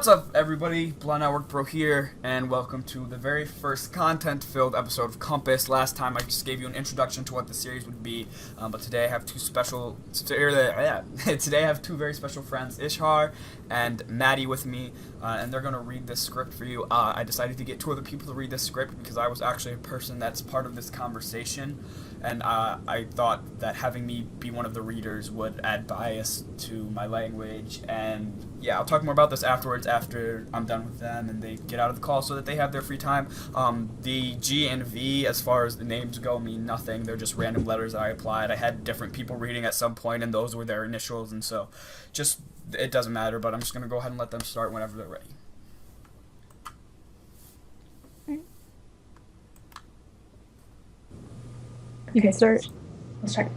What's up, everybody? Blood Network Bro here, and welcome to the very first content-filled episode of Compass. Last time I just gave you an introduction to what the series would be, but today I have today I have two very special friends, Ishar and Maddie, with me, and they're going to read this script for you. I decided to get two other people to read this script because I was actually a person that's part of this conversation, and I thought that having me be one of the readers would add bias to my language. And yeah, I'll talk more about this afterwards, after I'm done with them and they get out of the call so that they have their free time. The G and V, as far as the names go, mean nothing. They're just random letters that I applied. I had different people reading at some point, and those were their initials, and so just it doesn't matter. But I'm just going to go ahead and let them start whenever they're ready. You can start. I'll start.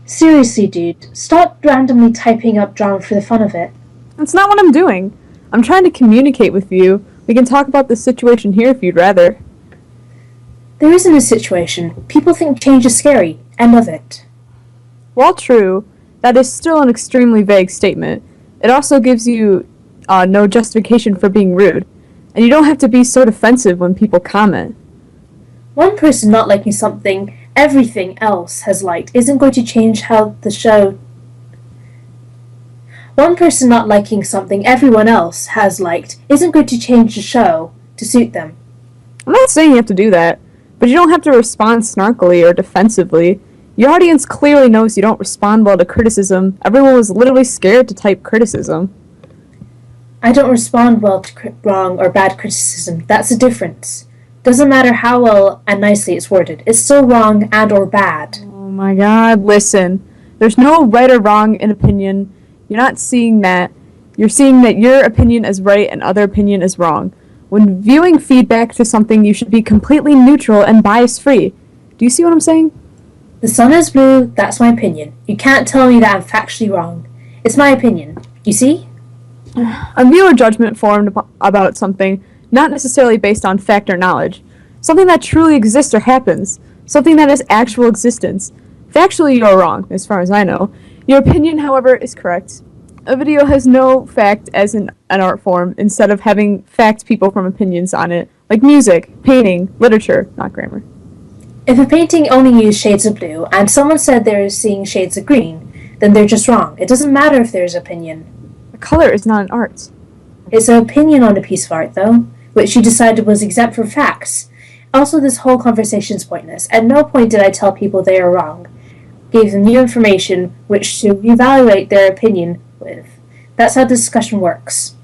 Seriously, dude, stop randomly typing up drama for the fun of it. That's not what I'm doing. I'm trying to communicate with you. We can talk about the situation here if you'd rather. There isn't a situation. People think change is scary. End of it. While true, that is still an extremely vague statement. It also gives you no justification for being rude. And you don't have to be so defensive when people comment. One person not liking something everything else has liked isn't going to change how the show... One person not liking something everyone else has liked isn't going to change the show to suit them. I'm not saying you have to do that, but you don't have to respond snarkily or defensively. Your audience clearly knows you don't respond well to criticism. Everyone was literally scared to type criticism. I don't respond well to wrong or bad criticism. That's the difference. Doesn't matter how well and nicely it's worded. It's still wrong and or bad. Oh my god, listen. There's no right or wrong in opinion. You're not seeing that. You're seeing that your opinion is right and other opinion is wrong. When viewing feedback to something, you should be completely neutral and bias-free. Do you see what I'm saying? The sun is blue, that's my opinion. You can't tell me that I'm factually wrong. It's my opinion. You see? A viewer judgment formed about something, not necessarily based on fact or knowledge. Something that truly exists or happens. Something that has actual existence. Factually, you're wrong, as far as I know. Your opinion, however, is correct. A video has no fact as an art form, instead of having fact people from opinions on it, like music, painting, literature, not grammar. If a painting only used shades of blue, and someone said they're seeing shades of green, then they're just wrong. It doesn't matter if there's opinion. A color is not an art. It's an opinion on a piece of art, though, which you decided was exempt from facts. Also, this whole conversation is pointless. At no point did I tell people they are wrong. Gave them new information which to evaluate their opinion with. That's how discussion works.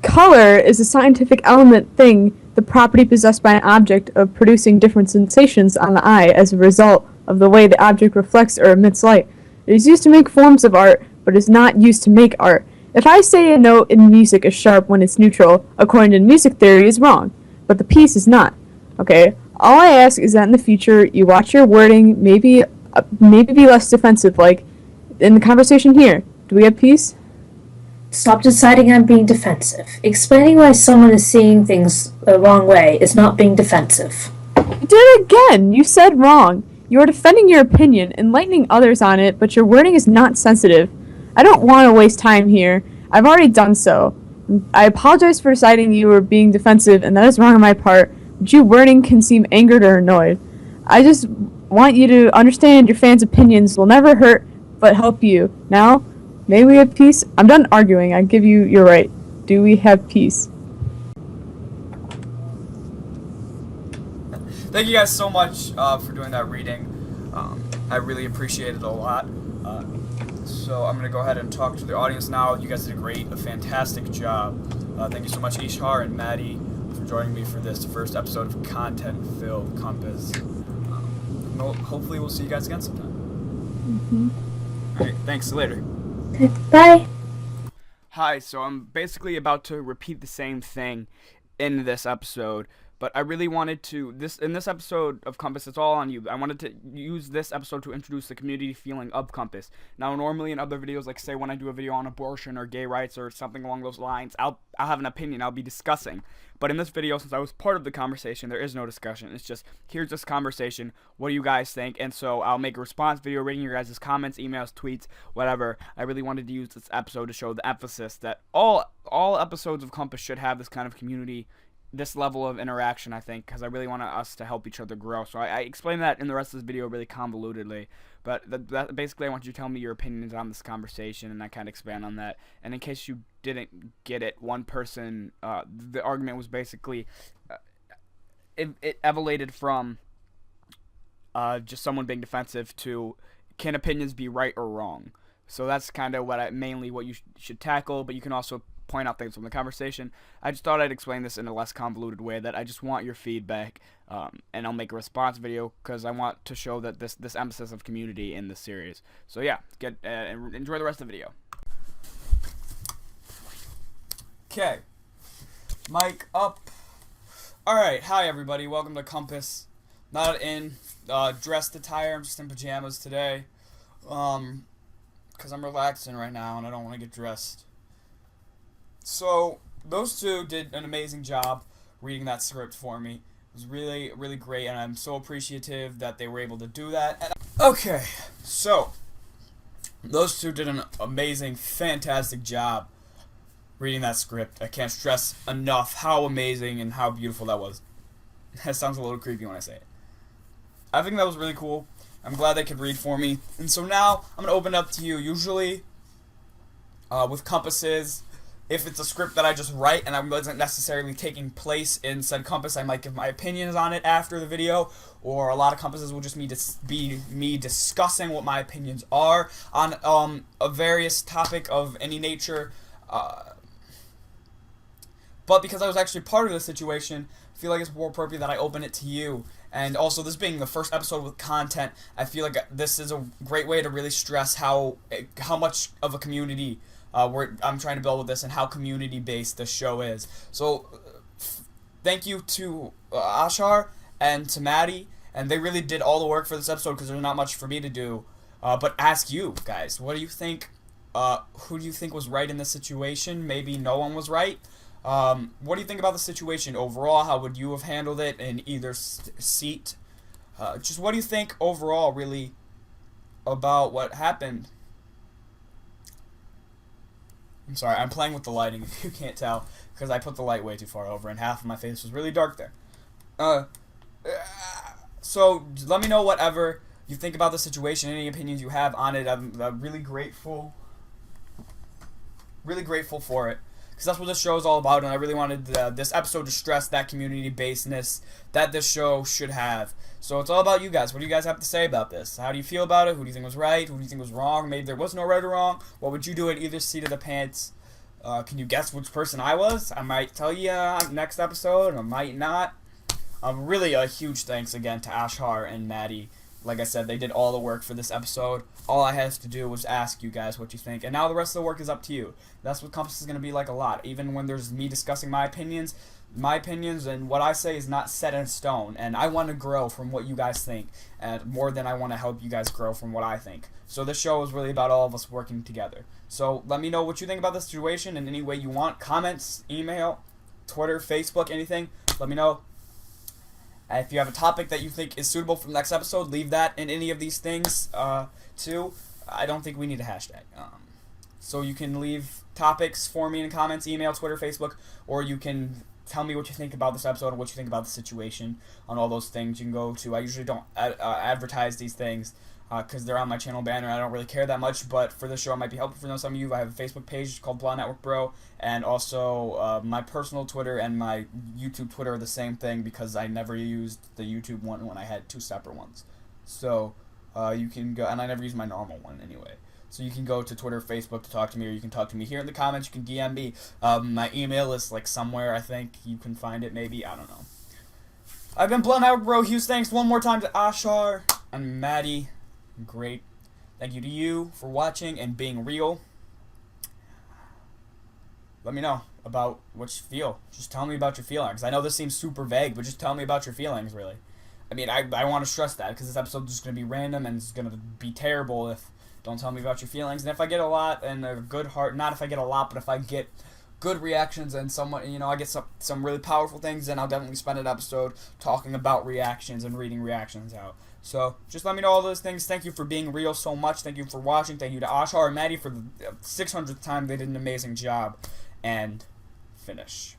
Color is a scientific element thing, the property possessed by an object of producing different sensations on the eye as a result of the way the object reflects or emits light. It is used to make forms of art, but is not used to make art. If I say a note in music is sharp when it's neutral, according to music theory, is wrong, but the piece is not. Okay? All I ask is that in the future you watch your wording, maybe be less defensive, like in the conversation here. Do we have peace? Stop deciding I'm being defensive. Explaining why someone is seeing things the wrong way is not being defensive. You did it again! You said wrong. You are defending your opinion, enlightening others on it, but your wording is not sensitive. I don't want to waste time here. I've already done so. I apologize for deciding you were being defensive, and that is wrong on my part, but your wording can seem angered or annoyed. I just want you to understand your fans' opinions will never hurt but help you. Now, may we have peace? I'm done arguing. I give you your right. Do we have peace? Thank you guys so much for doing that reading. I really appreciate it a lot. So I'm going to go ahead and talk to the audience now. You guys did a fantastic job. Thank you so much, Ishar and Maddie, for joining me for this first episode of Content-Filled Compass. Hopefully we'll see you guys again sometime. Alright, thanks. See you later. Okay, bye. Hi, so I'm basically about to repeat the same thing in this episode, But I really wanted to in this episode of Compass, it's all on you. I wanted to use this episode to introduce the community feeling of Compass. Now, normally in other videos, like say when I do a video on abortion or gay rights or something along those lines, I'll have an opinion. I'll be discussing. But in this video, since I was part of the conversation, there is no discussion. It's just, here's this conversation. What do you guys think? And so I'll make a response video reading your guys' comments, emails, tweets, whatever. I really wanted to use this episode to show the emphasis that all episodes of Compass should have this kind of community, this level of interaction, I think, because I really want us to help each other grow. So I explained that in the rest of this video really convolutedly, but basically I want you to tell me your opinions on this conversation, and I kind of expand on that. And in case you didn't get it, one person, the argument was basically, it evolved from just someone being defensive to, can opinions be right or wrong? So that's kind of mainly what you should tackle, but you can also point out things from the conversation. I just thought I'd explain this in a less convoluted way, that I just want your feedback, and I'll make a response video because I want to show that this emphasis of community in this series. So yeah, enjoy the rest of the video. Okay, mic up. Alright, hi everybody, welcome to Compass. Not in dressed attire, I'm just in pajamas today, because I'm relaxing right now and I don't want to get dressed. So, those two did an amazing job reading that script for me. It was really, really great, and I'm so appreciative that they were able to do that. Okay, so, those two did an amazing, fantastic job reading that script. I can't stress enough how amazing and how beautiful that was. That sounds a little creepy when I say it. I think that was really cool. I'm glad they could read for me. And so now, I'm going to open up to you. Usually, with Compasses, if it's a script that I just write and I wasn't necessarily taking place in said Compass, I might give my opinions on it after the video, or a lot of Compasses will just be me discussing what my opinions are on a various topic of any nature. But because I was actually part of the situation, I feel like it's more appropriate that I open it to you. And also, this being the first episode with content, I feel like this is a great way to really stress how much of a community I'm trying to build with this, and how community-based this show is. So, thank you to Ashar and to Maddie, and they really did all the work for this episode because there's not much for me to do. But ask you guys, what do you think? Who do you think was right in this situation? Maybe no one was right. What do you think about the situation overall? How would you have handled it in either seat? Just what do you think overall, really, about what happened? I'm sorry, I'm playing with the lighting, if you can't tell, because I put the light way too far over, and half of my face was really dark there. So, let me know whatever you think about the situation, any opinions you have on it. I'm really grateful for it, because that's what this show is all about, and I really wanted this episode to stress that community-basedness that this show should have. So it's all about you guys. What do you guys have to say about this? How do you feel about it? Who do you think was right? Who do you think was wrong? Maybe there was no right or wrong. What would you do at either seat of the pants? Can you guess which person I was? I might tell you next episode, I might not. Really a huge thanks again to Ashar and Maddie. Like I said, they did all the work for this episode. All I had to do was ask you guys what you think. And now the rest of the work is up to you. That's what Compass is going to be like a lot. Even when there's me discussing my opinions and what I say is not set in stone. And I want to grow from what you guys think, and more than I want to help you guys grow from what I think. So this show is really about all of us working together. So let me know what you think about the situation in any way you want. Comments, email, Twitter, Facebook, anything. Let me know. If you have a topic that you think is suitable for the next episode, leave that in any of these things, too. I don't think we need a hashtag. So you can leave topics for me in comments, email, Twitter, Facebook, or you can tell me what you think about this episode or what you think about the situation on all those things. You can go to, I usually don't advertise these things because they're on my channel banner. I don't really care that much, but for this show it might be helpful for some of you. I have a Facebook page called Blah Network Bro, and also my personal Twitter and my YouTube Twitter are the same thing because I never used the YouTube one when I had two separate ones. So you can go, and I never used my normal one anyway. So you can go to Twitter, Facebook to talk to me, or you can talk to me here in the comments. You can DM me. My email is like somewhere. I think you can find it. Maybe, I don't know. I've been Blah Network Bro. Huge thanks one more time to Ashar and Maddie. Great. Thank you to you for watching and being real. Let me know. about what you feel. Just tell me about your feelings. I know this seems super vague, but just tell me about your feelings, really. I mean, I want to stress that because this episode is just going to be random and it's going to be terrible if don't tell me about your feelings. And if I get a lot and a good heart, not if I get a lot, but if I get good reactions and someone, I get some really powerful things, then I'll definitely spend an episode talking about reactions and reading reactions out. So just let me know all those things. Thank you for being real so much. Thank you for watching. Thank you to Ashar and Maddie for the 600th time. They did an amazing job. And finish.